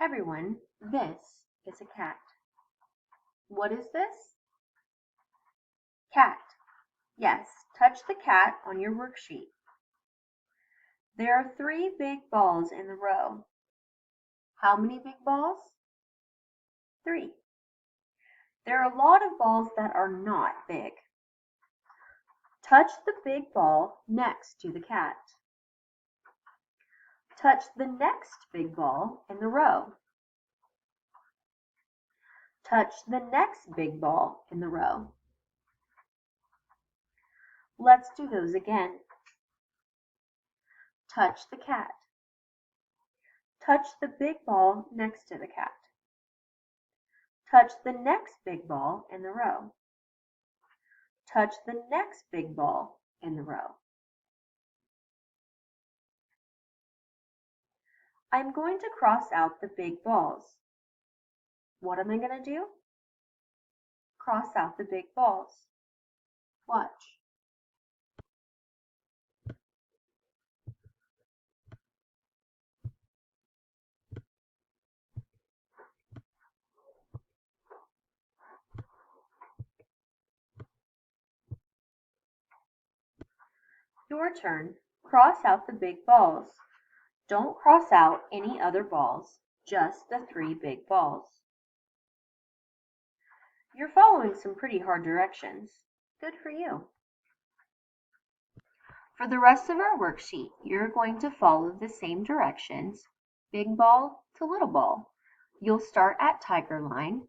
Everyone, this is a cat. What is this? Cat. Yes, touch the cat on your worksheet. There are 3 big balls in the row. How many big balls? 3. There are a lot of balls that are not big. Touch the big ball next to the cat. Touch the next big ball in the row. Touch the next big ball in the row. Let's do those again. Touch the cat. Touch the big ball next to the cat. Touch the next big ball in the row. Touch the next big ball in the row. I'm going to cross out the big balls. What am I going to do? Cross out the big balls. Watch. Your turn. Cross out the big balls. Don't cross out any other balls, just the 3 big balls. You're following some pretty hard directions. Good for you. For the rest of our worksheet, you're going to follow the same directions, big ball to little ball. You'll start at tiger line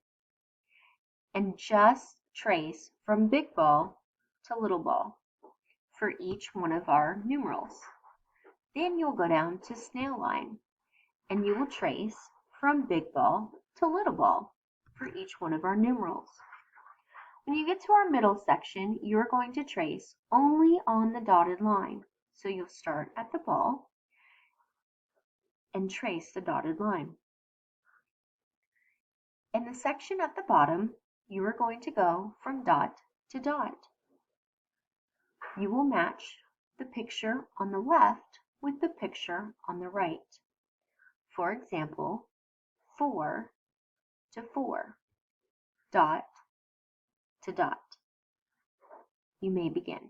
and just trace from big ball to little ball for each one of our numerals. Then you'll go down to snail line and you will trace from big ball to little ball for each one of our numerals. When you get to our middle section, you're going to trace only on the dotted line. So you'll start at the ball and trace the dotted line. In the section at the bottom, you are going to go from dot to dot. You will match the picture on the left with the picture on the right. For example, 4 to 4, dot to dot. You may begin.